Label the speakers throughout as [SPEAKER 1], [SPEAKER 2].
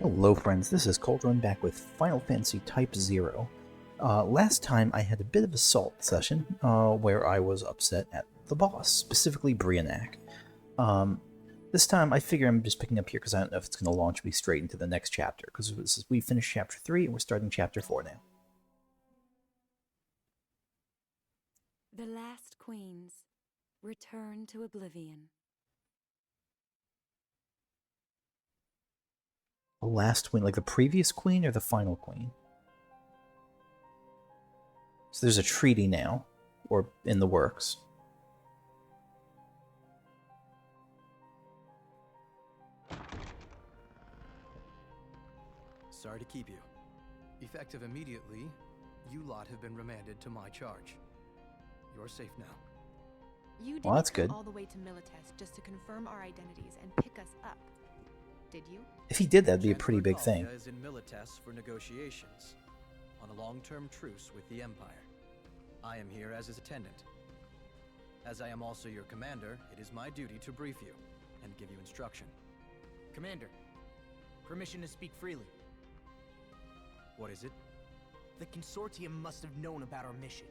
[SPEAKER 1] Hello friends, this is Cauldron back with Final Fantasy Type-0. Last time I had a bit of a salt session where I was upset at the boss, specifically Brianak. This time I figure I'm just picking up here because I don't know if it's going to launch me straight into the next chapter, because we finished Chapter 3 and we're starting Chapter 4 now.
[SPEAKER 2] The last queens return to oblivion.
[SPEAKER 1] The last queen, like the previous queen or the final queen? So there's a treaty now, or in the works.
[SPEAKER 3] Sorry to keep you. Effective immediately, you lot have been remanded to my charge. You're safe now.
[SPEAKER 4] You didn't
[SPEAKER 1] Well, that's
[SPEAKER 4] come
[SPEAKER 1] good.
[SPEAKER 4] all the way to Milites just to confirm our identities and pick us up, did you?
[SPEAKER 1] If he did, that'd be a pretty big
[SPEAKER 3] Chancellor
[SPEAKER 1] thing.
[SPEAKER 3] Talia is in Milites for negotiations, on a long-term truce with the Empire. I am here as his attendant. As I am also your commander, it is my duty to brief you and give you instruction.
[SPEAKER 5] Commander, permission to speak freely.
[SPEAKER 3] What is it?
[SPEAKER 5] The Consortium must have known about our mission.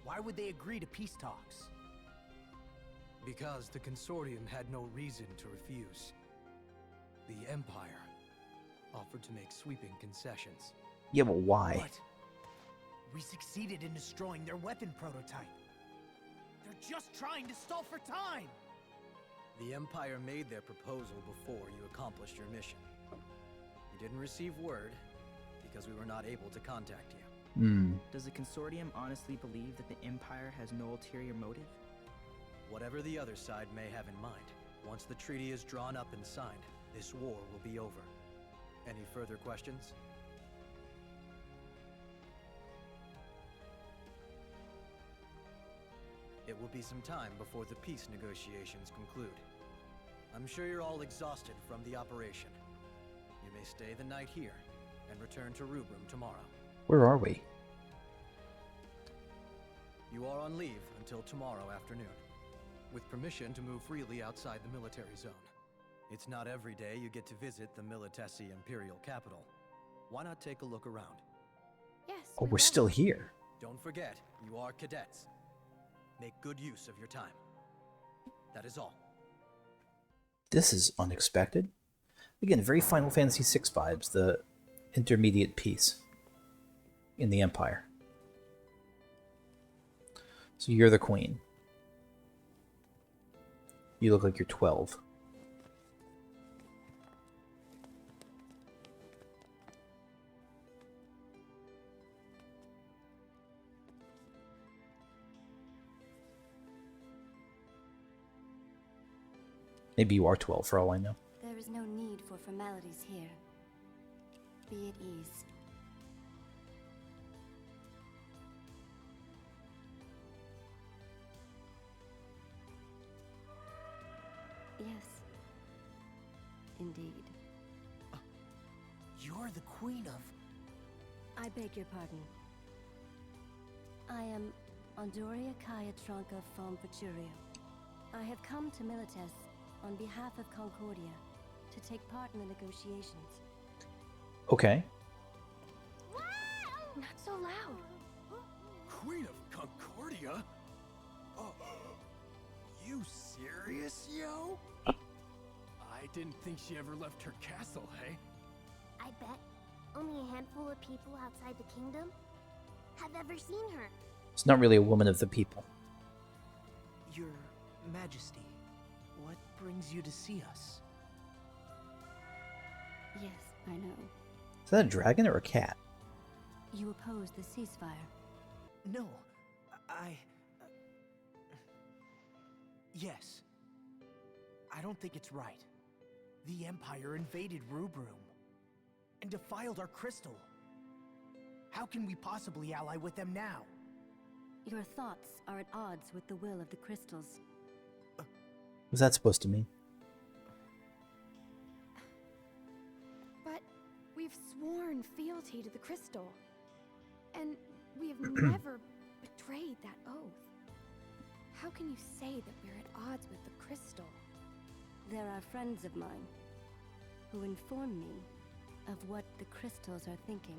[SPEAKER 5] Why would they agree to peace talks?
[SPEAKER 3] Because the Consortium had no reason to refuse. The Empire offered to make sweeping concessions.
[SPEAKER 1] Yeah, but why?
[SPEAKER 5] What? We succeeded in destroying their weapon prototype. They're just trying to stall for time!
[SPEAKER 3] The Empire made their proposal before you accomplished your mission. You didn't receive word because we were not able to contact you.
[SPEAKER 6] Does the Consortium honestly believe that the Empire has no ulterior motive?
[SPEAKER 3] Whatever the other side may have in mind, once the treaty is drawn up and signed, this war will be over. Any further questions? It will be some time before the peace negotiations conclude. I'm sure you're all exhausted from the operation. You may stay the night here and return to Rubrum tomorrow.
[SPEAKER 1] Where are we?
[SPEAKER 3] You are on leave until tomorrow afternoon, with permission to move freely outside the military zone. It's not every day you get to visit the Militesi Imperial capital. Why not take a look around?
[SPEAKER 4] Yes.
[SPEAKER 1] Oh,
[SPEAKER 4] we
[SPEAKER 1] we're
[SPEAKER 4] will.
[SPEAKER 1] still here.
[SPEAKER 3] Don't forget, you are cadets. Make good use of your time. That is all.
[SPEAKER 1] This is unexpected. Again, very Final Fantasy VI vibes, the intermediate peace in the Empire. So you're the queen. You look like you're 12. Maybe you are 12 for all I know.
[SPEAKER 2] There is no need for formalities here. Be at ease. Yes. Indeed.
[SPEAKER 5] You're the queen of...
[SPEAKER 2] I beg your pardon. I am Andoria Kaya Tronka from Futuria. I have come to Milites on behalf of Concordia to take part in the negotiations.
[SPEAKER 1] Okay.
[SPEAKER 2] Not so loud.
[SPEAKER 7] Queen of Concordia? Oh, you serious, yo? I didn't think she ever left her castle, hey?
[SPEAKER 8] I bet only a handful of people outside the kingdom have ever seen her.
[SPEAKER 1] It's not really a woman of the people.
[SPEAKER 5] Your Majesty, what brings you to see us?
[SPEAKER 2] Yes, I know.
[SPEAKER 1] Is that a dragon or a cat?
[SPEAKER 2] You oppose the ceasefire.
[SPEAKER 5] No, Yes. I don't think it's right. The Empire invaded Rubrum and defiled our crystal. How can we possibly ally with them now?
[SPEAKER 2] Your thoughts are at odds with the will of the crystals.
[SPEAKER 1] What's that supposed to mean?
[SPEAKER 4] But we've sworn fealty to the crystal. And we have never betrayed that oath. How can you say that we're at odds with the crystal?
[SPEAKER 2] There are friends of mine. who inform me of what the crystals are thinking.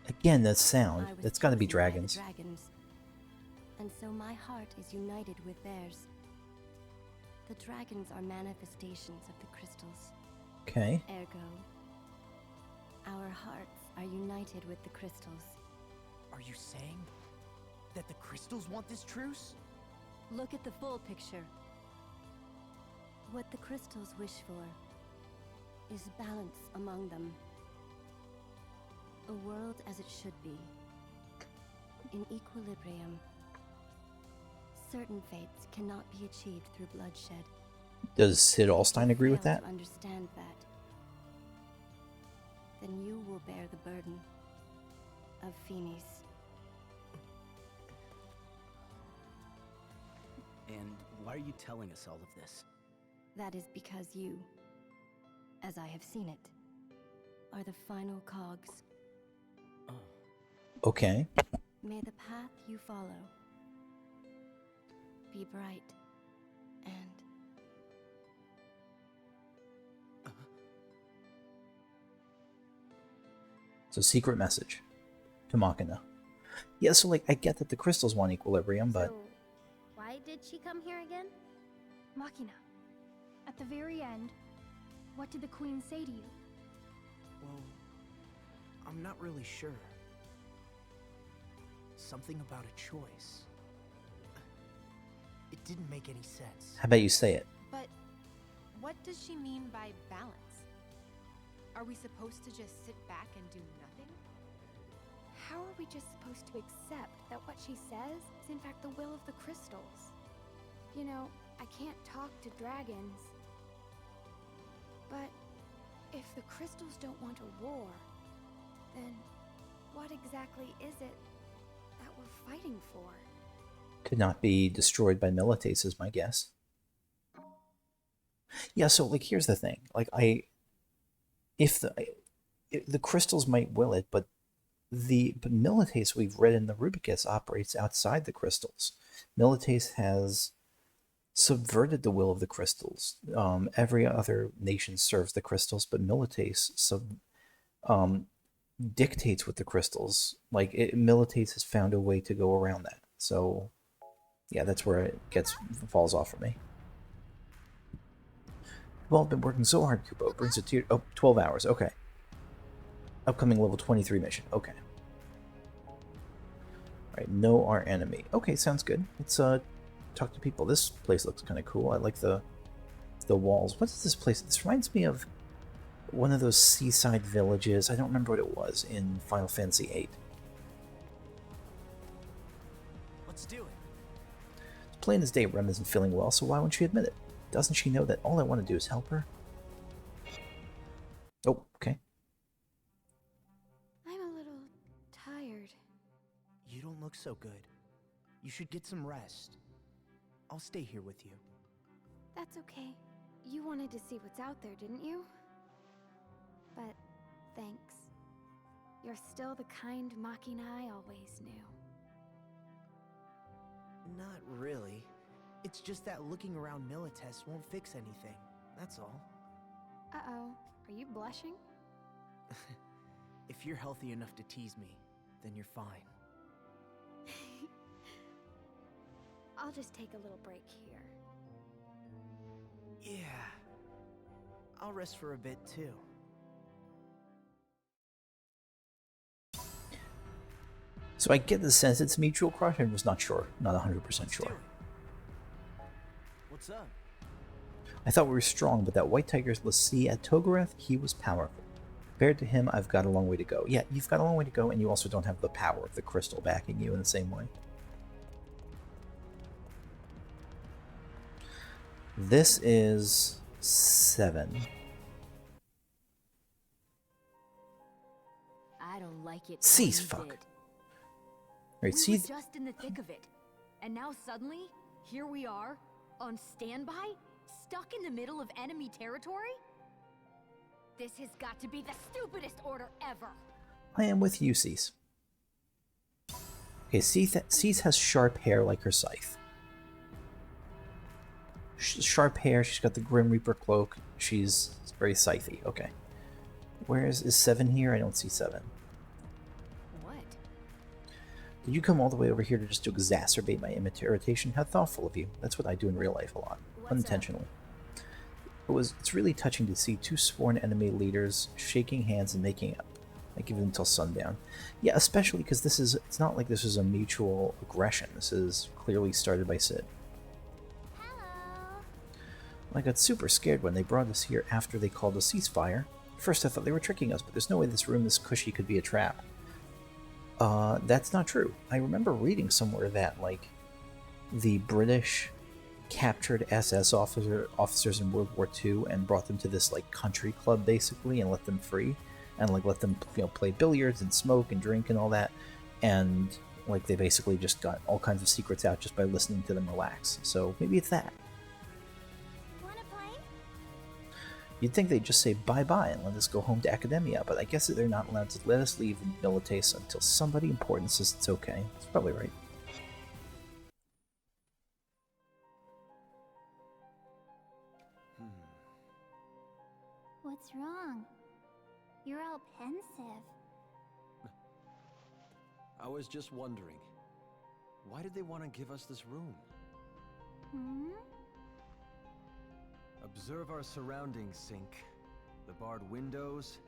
[SPEAKER 1] Again, that sound.
[SPEAKER 2] I was
[SPEAKER 1] That's got to be
[SPEAKER 2] chosen by the
[SPEAKER 1] dragons.
[SPEAKER 2] dragons, and so my heart is united with theirs. The dragons are manifestations of the crystals.
[SPEAKER 1] Okay.
[SPEAKER 2] Ergo, our hearts are united with the crystals.
[SPEAKER 5] Are you saying that the crystals want this truce?
[SPEAKER 2] Look at the full picture. What the crystals wish for is balance among them. A world as it should be. In equilibrium. Certain fates cannot be achieved through bloodshed.
[SPEAKER 1] Does Sid Alstein agree with
[SPEAKER 2] Fail
[SPEAKER 1] that?
[SPEAKER 2] to understand that, then you will bear the burden of Phoenix.
[SPEAKER 9] And why are you telling us all of this?
[SPEAKER 2] That is because you, as I have seen it, are the final cogs.
[SPEAKER 1] Okay.
[SPEAKER 2] May the path you follow be bright and
[SPEAKER 1] It's a secret message to Machina. Yeah, so like I get that the crystals want equilibrium, but
[SPEAKER 8] So, why did she come here again?
[SPEAKER 4] Machina, at the very end, what did the Queen say to you?
[SPEAKER 5] Well, I'm not really sure. Something about a choice. It didn't make any sense.
[SPEAKER 1] how about you say it?
[SPEAKER 10] But what does she mean by balance? Are we supposed to just sit back and do nothing?
[SPEAKER 4] How are we just supposed to accept that what she says is in fact the will of the crystals? You know, I can't talk to dragons. But if the crystals don't want a war, then what exactly is it that we're fighting for?
[SPEAKER 1] Could not be destroyed by Milites is my guess. Yeah, so like here's the thing. Like if the crystals might will it, but Milites we've read in the Rubricus operates outside the crystals. Milites has subverted the will of the crystals. Every other nation serves the crystals, but Milites dictates with the crystals. Like Milites has found a way to go around that. So yeah, that's where it falls off for me. Well, I've been working so hard, Kubo. Brings it to 12 hours. Okay. Upcoming level 23 mission. Okay. Alright, know our enemy. Okay, sounds good. Let's talk to people. This place looks kind of cool. I like the walls. What is this place? This reminds me of one of those seaside villages. I don't remember what it was in Final Fantasy VIII.
[SPEAKER 5] Let's do it.
[SPEAKER 1] It's plain as day Rem isn't feeling well, so why won't she admit it? Doesn't she know that all I want to do is help her? Oh, okay.
[SPEAKER 4] I'm a little tired.
[SPEAKER 5] You don't look so good. You should get some rest. I'll stay here with you.
[SPEAKER 4] That's okay. You wanted to see what's out there, didn't you? But thanks. You're still the kind Machina I always knew.
[SPEAKER 5] Not really. It's just that looking around Milites won't fix anything. That's all.
[SPEAKER 4] Uh-oh. Are you blushing?
[SPEAKER 5] If you're healthy enough to tease me, then you're fine.
[SPEAKER 4] I'll just take a little break here.
[SPEAKER 5] Yeah. I'll rest for a bit too.
[SPEAKER 1] So I get the sense it's mutual crush. I'm just not sure. Not 100%
[SPEAKER 5] Let's do
[SPEAKER 1] sure.
[SPEAKER 5] it. What's up?
[SPEAKER 1] I thought we were strong, but that white tiger's Lassie at Togareth, he was powerful. Compared to him, I've got a long way to go. Yeah, you've got a long way to go, and you also don't have the power of the crystal backing you in the same way. This is 7.
[SPEAKER 11] I don't like it.
[SPEAKER 1] Cease,
[SPEAKER 11] one
[SPEAKER 1] fuck.
[SPEAKER 11] bit.
[SPEAKER 1] Right,
[SPEAKER 11] We
[SPEAKER 1] see,
[SPEAKER 11] were just in the thick of it, and now suddenly, here we are, on standby, stuck in the middle of enemy territory? This has got to be the stupidest order ever!
[SPEAKER 1] I am with you, Cease. Okay, Cease has sharp hair like her scythe. Sharp hair. She's got the Grim Reaper cloak. She's very scythy. Okay. Where is 7 here? I don't see 7.
[SPEAKER 10] What?
[SPEAKER 1] Did you come all the way over here to just to exacerbate my irritation? How thoughtful of you. That's what I do in real life a lot. Unintentionally. It's really touching to see 2 sworn enemy leaders shaking hands and making up. I give it until sundown. Yeah, especially because it's not like this is a mutual aggression. This is clearly started by Sid.
[SPEAKER 8] Hello.
[SPEAKER 1] I got super scared when they brought us here after they called a ceasefire. At first I thought they were tricking us, but there's no way this room this cushy could be a trap. That's not true. I remember reading somewhere that, like, the British captured SS officers in World War II and brought them to this, like, country club, basically, and let them free. And, like, let them, play billiards and smoke and drink and all that. And, like, they basically just got all kinds of secrets out just by listening to them relax. So maybe it's that. You'd think they'd just say bye-bye and let us go home to Academia, but I guess that they're not allowed to let us leave Milites until somebody important says it's okay. That's probably right.
[SPEAKER 8] What's wrong? You're all pensive.
[SPEAKER 3] I was just wondering, why did they want to give us this room?
[SPEAKER 8] Hmm?
[SPEAKER 3] Observe our surroundings, Sync. The barred windows,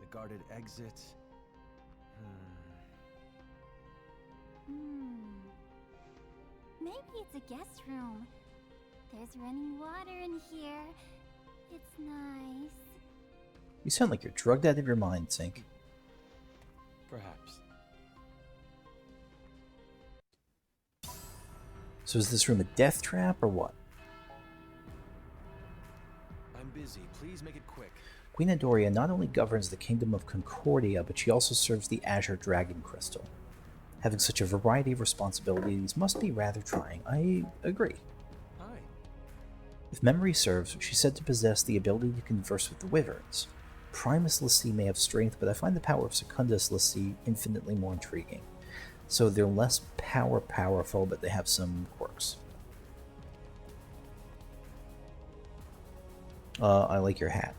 [SPEAKER 3] the guarded exits.
[SPEAKER 8] Maybe it's a guest room. There's running water in here. It's nice.
[SPEAKER 1] You sound like you're drugged out of your mind, Sync.
[SPEAKER 3] Perhaps.
[SPEAKER 1] So is this room a death trap or what?
[SPEAKER 3] I'm busy. Please make it quick.
[SPEAKER 1] Queen Andoria not only governs the kingdom of Concordia, but she also serves the Azure Dragon Crystal. Having such a variety of responsibilities must be rather trying. I agree.
[SPEAKER 3] Hi.
[SPEAKER 1] If memory serves, she's said to possess the ability to converse with the wyverns. Primus Lassie may have strength, but I find the power of Secundus Lassie infinitely more intriguing. So they're less powerful, but they have some quirks. I like your hat.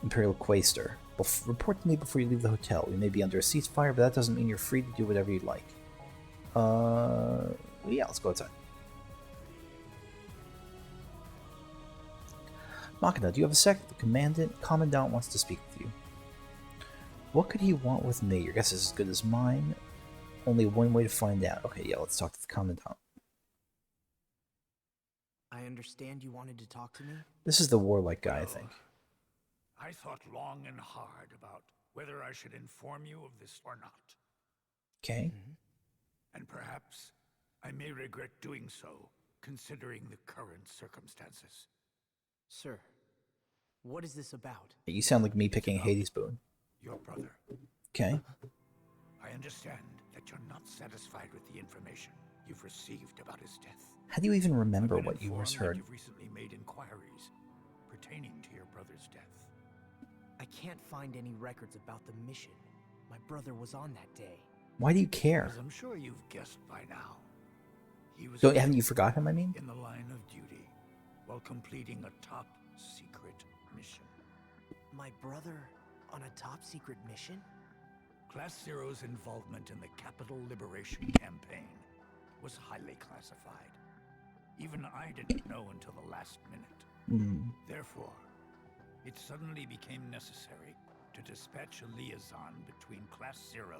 [SPEAKER 1] Imperial Quaestor. Report to me before you leave the hotel. We may be under a ceasefire, but that doesn't mean you're free to do whatever you'd like. Yeah, let's go outside. Machina, do you have a sec? The Commandant wants to speak with you. What could he want with me? Your guess is as good as mine. Only one way to find out. Okay, yeah, let's talk to the Commandant.
[SPEAKER 5] I understand you wanted to talk to me?
[SPEAKER 1] This is the warlike guy, I think.
[SPEAKER 12] I thought long and hard about whether I should inform you of this or not.
[SPEAKER 1] Okay.
[SPEAKER 12] And perhaps I may regret doing so, considering the current circumstances.
[SPEAKER 5] Sir, what is this about?
[SPEAKER 1] You sound like me picking Hades Boone.
[SPEAKER 12] Your brother.
[SPEAKER 1] Okay.
[SPEAKER 12] I understand that you're not satisfied with the information you've received about his death.
[SPEAKER 1] How do you even remember what you first heard?
[SPEAKER 12] You've recently made inquiries pertaining to your brother's death.
[SPEAKER 5] I can't find any records about the mission. My brother was on that day.
[SPEAKER 1] Why do you care?
[SPEAKER 12] As I'm sure you've guessed by now, he was
[SPEAKER 1] haven't you forgot him, I mean?
[SPEAKER 12] in the line of duty while completing a top-secret mission.
[SPEAKER 5] My brother on a top-secret mission?
[SPEAKER 12] Class Zero's involvement in the Capital Liberation Campaign was highly classified. Even I didn't know until the last minute. Therefore, it suddenly became necessary to dispatch a liaison between Class Zero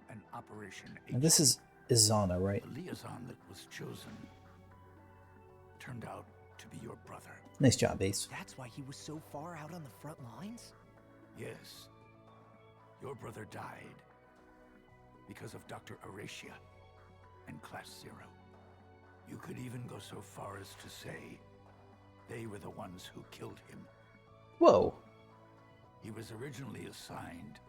[SPEAKER 12] and Operation H.
[SPEAKER 1] And this is Izana, right?
[SPEAKER 12] The liaison that was chosen turned out to be your brother.
[SPEAKER 1] Nice job, Ace.
[SPEAKER 5] That's why he was so far out on the front lines?
[SPEAKER 12] Yes. Your brother died because of Dr. Aracia and Class Zero. You could even go so far as to say they were the ones who killed him.
[SPEAKER 1] Whoa.
[SPEAKER 12] He was originally assigned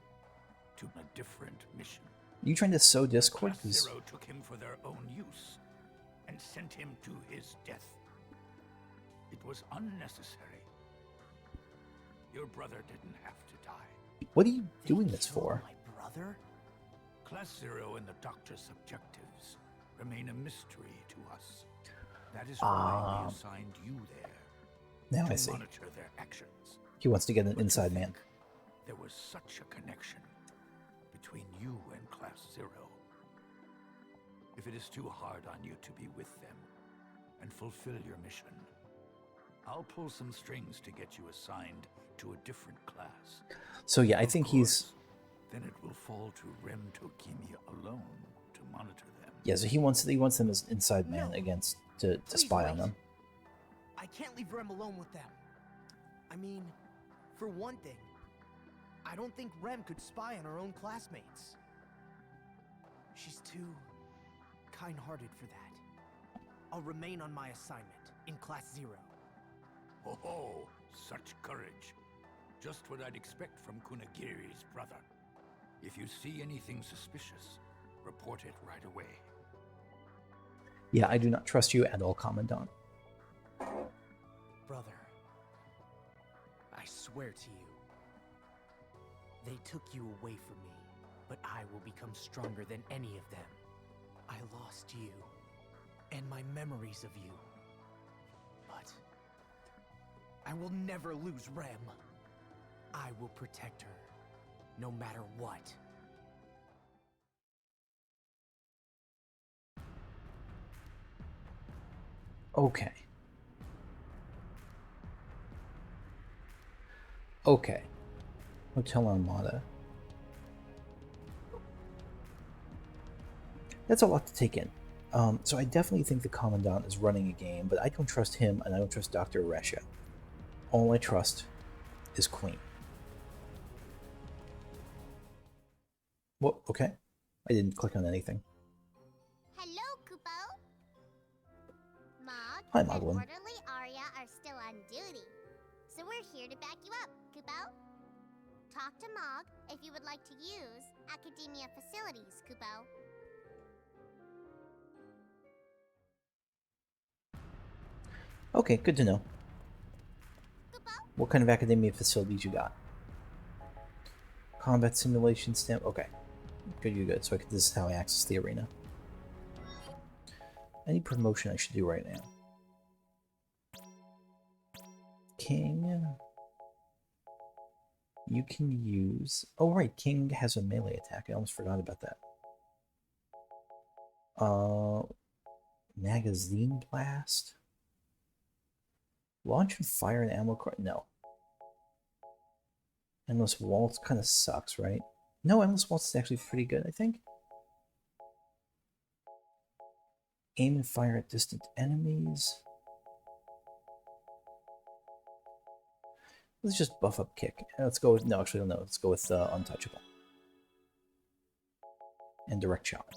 [SPEAKER 12] to a different mission.
[SPEAKER 1] You trying to sow discord?
[SPEAKER 12] Class Zero took him for their own use and sent him to his death. It was unnecessary. Your brother didn't have to die.
[SPEAKER 1] What are you doing this for?
[SPEAKER 5] My brother?
[SPEAKER 12] Class Zero and the Doctor's objectives remain a mystery to us. That is why we assigned you there.
[SPEAKER 1] Now
[SPEAKER 12] to
[SPEAKER 1] I see.
[SPEAKER 12] Monitor their actions.
[SPEAKER 1] He wants to get an inside man.
[SPEAKER 12] There was such a connection between you and Class 0. If it is too hard on you to be with them and fulfill your mission, I'll pull some strings to get you assigned to a different class.
[SPEAKER 1] So yeah, I think he's...
[SPEAKER 12] Then it will fall to Rem Tokimia alone to monitor them.
[SPEAKER 1] Yeah, so he wants them as inside man against to spy on them.
[SPEAKER 5] I can't leave Rem alone with them. I mean, for one thing, I don't think Rem could spy on her own classmates. She's too kind-hearted for that. I'll remain on my assignment in Class 0.
[SPEAKER 12] Oh, such courage. Just what I'd expect from Kunagiri's brother. If you see anything suspicious, report it right away.
[SPEAKER 1] Yeah, I do not trust you at all, Commandant.
[SPEAKER 5] Brother, I swear to you, they took you away from me, but I will become stronger than any of them. I lost you, and my memories of you. But I will never lose Rem. I will protect her, no matter what.
[SPEAKER 1] Okay. Okay. Hotel Armada. That's a lot to take in. So I definitely think the Commandant is running a game, but I don't trust him, and I don't trust Dr. Resha. All I trust is Queen. What? Okay. I didn't click on anything.
[SPEAKER 8] Hello, Kupo. Mog
[SPEAKER 1] Hi,
[SPEAKER 8] and
[SPEAKER 1] Moglin.
[SPEAKER 8] Orderly Arya are still on duty, so we're here to back you up, Kupo. Talk to Mog if you would like to use Academia facilities, Kupo.
[SPEAKER 1] Okay, good to know. What kind of academia facilities you got? Combat simulation stamp. Okay, good. So this is how I access the arena. Any promotion I should do right now? King. You can use... Oh, right. King has a melee attack. I almost forgot about that. Magazine blast? Launch and fire an ammo card? No. Endless waltz kind of sucks, right? No, endless waltz is actually pretty good, I think. Aim and fire at distant enemies. Let's just buff up kick. Let's go with... No, actually, no. Let's go with untouchable. And direct shot.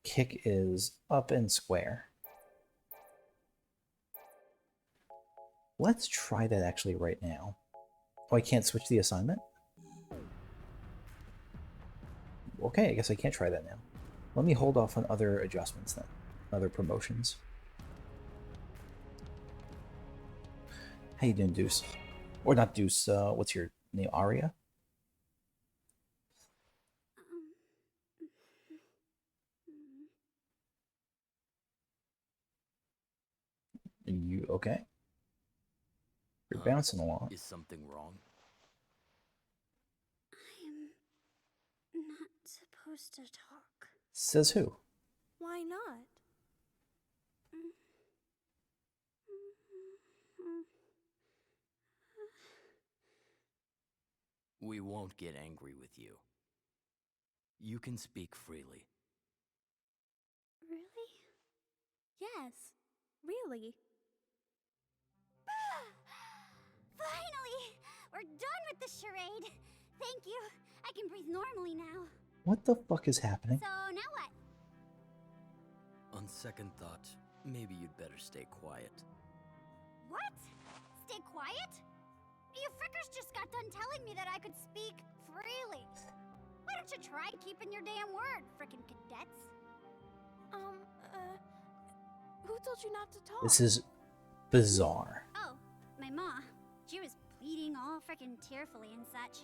[SPEAKER 1] Kick is up and square. Let's try that actually right now. Oh, I can't switch the assignment? Okay, I guess I can't try that now. Let me hold off on other adjustments then. Other promotions. How you doing, Deuce? Or not Deuce, what's your name? Aria? Are you okay? You're bouncing along.
[SPEAKER 9] Is something wrong?
[SPEAKER 2] I'm not supposed to talk.
[SPEAKER 1] Says who?
[SPEAKER 2] Why not?
[SPEAKER 9] We won't get angry with you. You can speak freely.
[SPEAKER 2] Really? Yes, really.
[SPEAKER 8] Finally! We're done with the charade! Thank you. I can breathe normally now.
[SPEAKER 1] What the fuck is happening?
[SPEAKER 8] So now what?
[SPEAKER 9] On second thought, maybe you'd better stay quiet.
[SPEAKER 8] What? Stay quiet? You frickers just got done telling me that I could speak freely. Why don't you try keeping your damn word, frickin' cadets?
[SPEAKER 2] Who told you not to talk?
[SPEAKER 1] This is bizarre.
[SPEAKER 8] Oh, my ma. She was pleading all frickin' tearfully and such.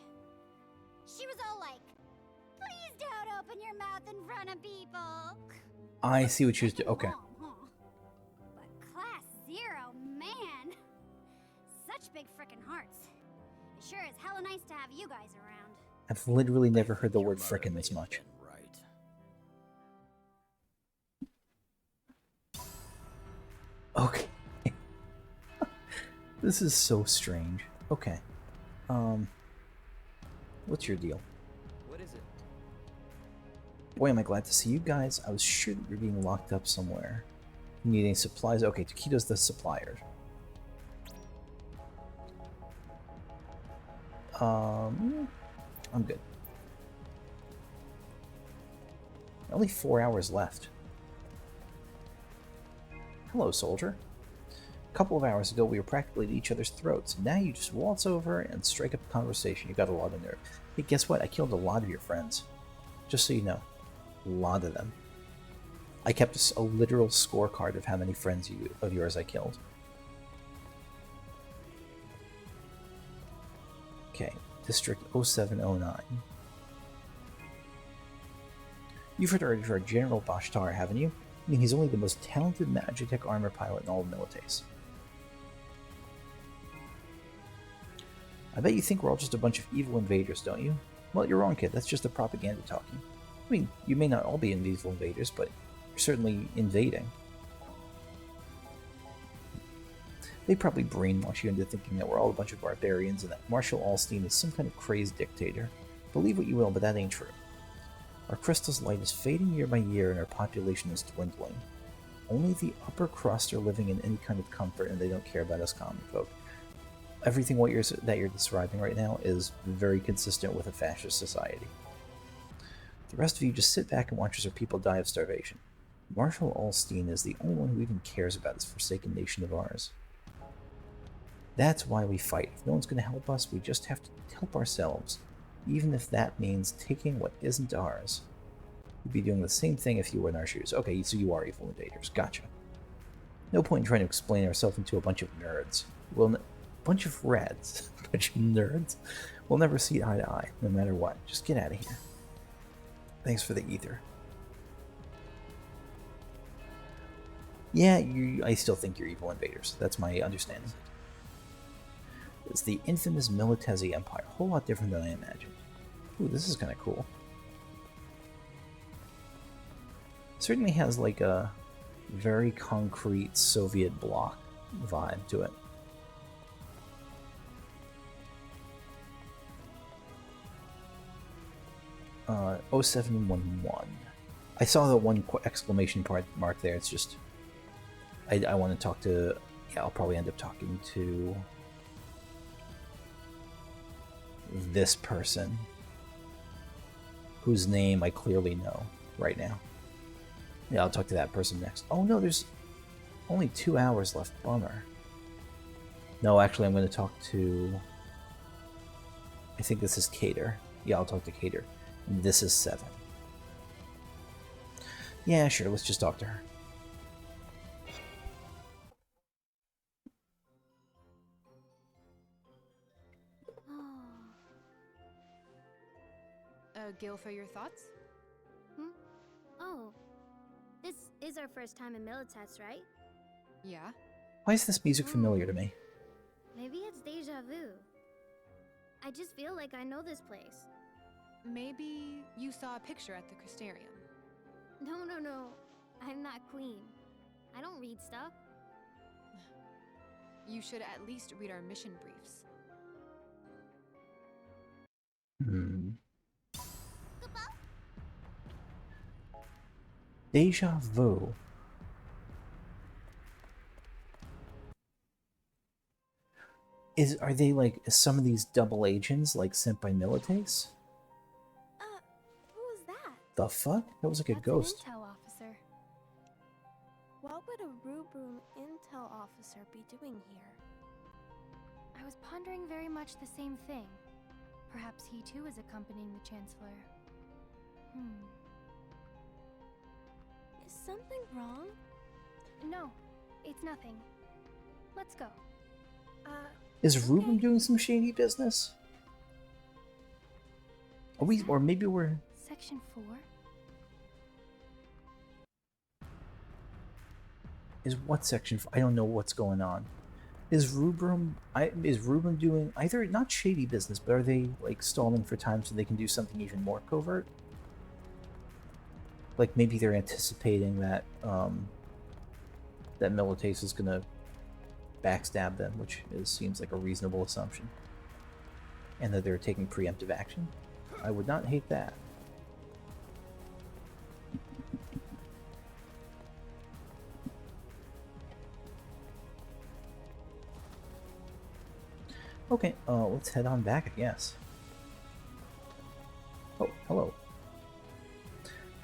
[SPEAKER 8] She was all like, Please don't open your mouth in front of people.
[SPEAKER 1] I see what you do. Okay.
[SPEAKER 8] But Class 0, man. Such big frickin' hearts. It sure is hella nice to have you guys around.
[SPEAKER 1] I've literally never heard the word frickin' this much. Okay. This is so strange. Okay. What's your deal?
[SPEAKER 3] What is it?
[SPEAKER 1] Boy, am I glad to see you guys. I was sure that you're being locked up somewhere. You need any supplies? Okay, Taquito's the supplier. I'm good. Only 4 hours left. Hello, soldier. A couple of hours ago, we were practically at each other's throats. Now you just waltz over and strike up a conversation. You got a lot of nerve. Hey, guess what? I killed a lot of your friends. Just so you know. A lot of them. I kept a literal scorecard of how many friends of yours I killed. Okay, District 0709. You've heard already of our General Bashtar, haven't you? I mean, he's only the most talented Magitech armor pilot in all of Milites. I bet you think we're all just a bunch of evil invaders, don't you? Well, you're wrong, kid. That's just the propaganda talking. I mean, you may not all be evil invaders, but you're certainly invading. They probably brainwash you into thinking that we're all a bunch of barbarians and that Marshal Alstein is some kind of crazed dictator. Believe what you will, but that ain't true. Our crystal's light is fading year by year and our population is dwindling. Only the upper crust are living in any kind of comfort and they don't care about us common folk. Everything that you're describing right now is very consistent with a fascist society. The rest of you just sit back and watch as our people die of starvation. Marshal Alstein is the only one who even cares about this forsaken nation of ours. That's why we fight. If no one's going to help us, we just have to help ourselves, even if that means taking what isn't ours. You'd be doing the same thing if you were in our shoes. Okay, so you are evil invaders. Gotcha. No point in trying to explain ourselves into a bunch of nerds. Bunch of reds. A bunch of nerds. We'll never see eye to eye, no matter what. Just get out of here. Thanks for the ether. Yeah, I still think you're evil invaders. That's my understanding. It's the infamous Militesi Empire. A whole lot different than I imagined. Ooh, this is kind of cool. Certainly has like a very concrete Soviet bloc vibe to it. Uh, 0711. I saw the one exclamation mark there. It's just I want to talk to. Yeah, I'll probably end up talking to this person whose name I clearly know right now. Yeah, I'll talk to that person next. Oh no, there's only 2 hours left. Bummer. No, actually, I'm going to talk to. I think this is Cater. Yeah, I'll talk to Cater. And this is 7. Yeah, sure. Let's just talk to her.
[SPEAKER 10] Gil, for your thoughts?
[SPEAKER 2] Oh. This is our first time in Milites, right?
[SPEAKER 10] Yeah.
[SPEAKER 1] Why is this music familiar to me?
[SPEAKER 2] Maybe it's deja vu. I just feel like I know this place.
[SPEAKER 10] Maybe you saw a picture at the Crystarium.
[SPEAKER 2] No. I'm not Queen. I don't read stuff.
[SPEAKER 10] You should at least read our mission briefs.
[SPEAKER 1] Deja vu. Are they like some of these double agents like sent by Milites?
[SPEAKER 4] Who was that?
[SPEAKER 1] The fuck? That was like a ghost.
[SPEAKER 4] An intel officer. What would a Rubrum intel officer be doing here?
[SPEAKER 10] I was pondering very much the same thing. Perhaps he too is accompanying the Chancellor.
[SPEAKER 4] Is something wrong?
[SPEAKER 10] No, it's nothing. Let's go.
[SPEAKER 1] Is Rubrum doing some shady business? Are we, or maybe we're...
[SPEAKER 4] Section 4?
[SPEAKER 1] Is what section? I don't know what's going on. Is Rubrum doing either not shady business, but are they like stalling for time so they can do something even more covert? Like maybe they're anticipating that that Milites is gonna backstab them, which seems like a reasonable assumption, and that they're taking preemptive action. I would not hate that. Okay, let's head on back, I guess. Oh, hello.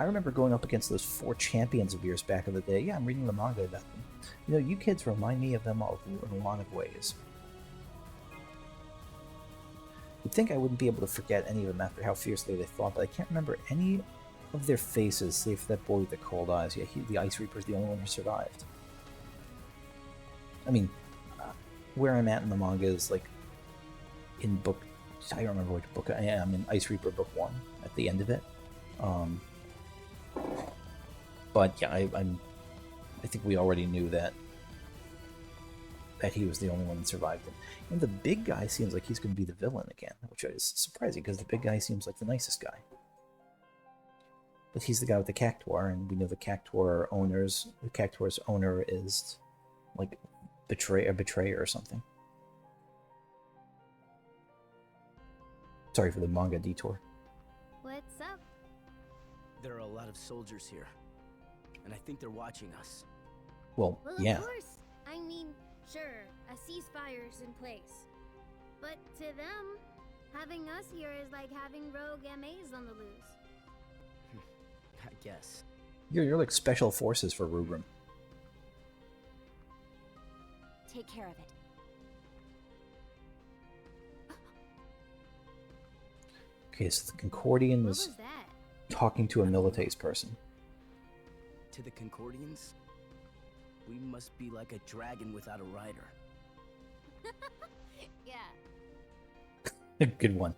[SPEAKER 1] I remember going up against those 4 champions of yours back in the day. Yeah, I'm reading the manga about them. You know, you kids remind me of them all in a lot of ways. You'd think I wouldn't be able to forget any of them after how fiercely they fought, but I can't remember any of their faces, save for that boy with the cold eyes. Yeah, the Ice Reaper's the only one who survived. I mean, where I'm at in the manga is like in book, I don't remember which book I am, in Ice Reaper book 1 at the end of it. But yeah, I think we already knew that he was the only one that survived it. And the big guy seems like he's going to be the villain again, which is surprising because the big guy seems like the nicest guy. But he's the guy with the cactuar, and we know the cactuar's owner is like a betrayer or something. Sorry for the manga detour.
[SPEAKER 8] What's up?
[SPEAKER 9] There are a lot of soldiers here, and I think they're watching us.
[SPEAKER 1] Well, yeah.
[SPEAKER 8] Of course. I mean, sure, a ceasefire's in place. But to them, having us here is like having rogue MAs on the loose.
[SPEAKER 9] I guess.
[SPEAKER 1] You're like special forces for Rubrum.
[SPEAKER 11] Take care of it.
[SPEAKER 1] Okay, so the Concordian
[SPEAKER 8] What
[SPEAKER 1] was
[SPEAKER 8] was that?
[SPEAKER 1] talking to a Milites person.
[SPEAKER 9] To the Concordians, we must be like a dragon without a rider.
[SPEAKER 8] Yeah.
[SPEAKER 1] Good one.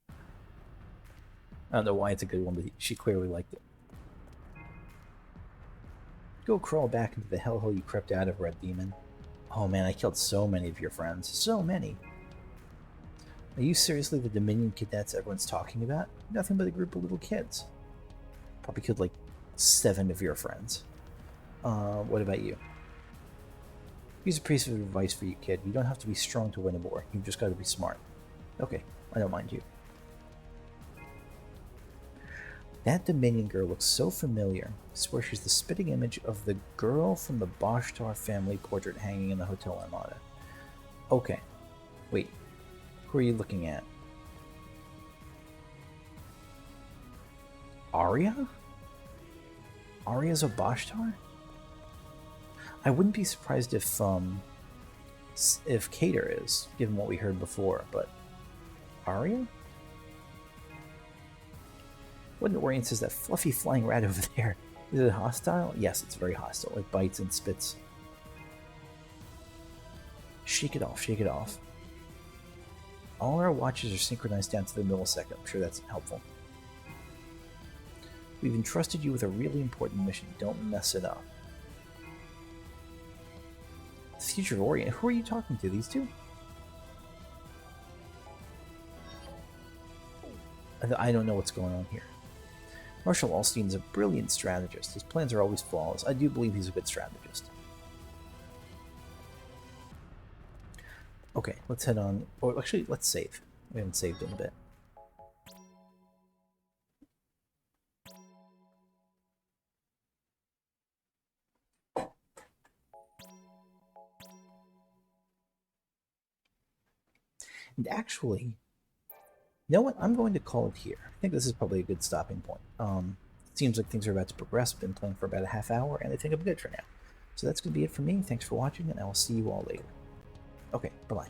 [SPEAKER 1] I don't know why it's a good one, but she clearly liked it. Go crawl back into the hellhole you crept out of, Red Demon. Oh man, I killed so many of your friends. So many. Are you seriously the Dominion cadets everyone's talking about? Nothing but a group of little kids. Probably killed like 7 of your friends. What about you? Here's a piece of advice for you, kid. You don't have to be strong to win a war. You've just got to be smart. Okay, I don't mind you. That Dominion girl looks so familiar. I swear she's the spitting image of the girl from the Boshtar family portrait hanging in the Hotel Armada. Okay. Wait. Who are you looking at? Arya? Arya's a Boshtar? I wouldn't be surprised if Cater is, given what we heard before, but Arya? What in Orient is that fluffy flying rat over there? Is it hostile? Yes, it's very hostile. It bites and spits. Shake it off, shake it off. All our watches are synchronized down to the millisecond. I'm sure that's helpful. We've entrusted you with a really important mission. Don't mess it up. The future of Orient. Who are you talking to? These two? I don't know what's going on here. Marshal Alstein's a brilliant strategist. His plans are always flawless. I do believe he's a good strategist. Okay, let's head on. Or actually, let's save. We haven't saved in a bit. And actually, you know what? I'm going to call it here. I think this is probably a good stopping point. It seems like things are about to progress. I've been playing for about a half hour, and I think I'm good for now. So that's going to be it for me. Thanks for watching, and I will see you all later. Okay, bye-bye.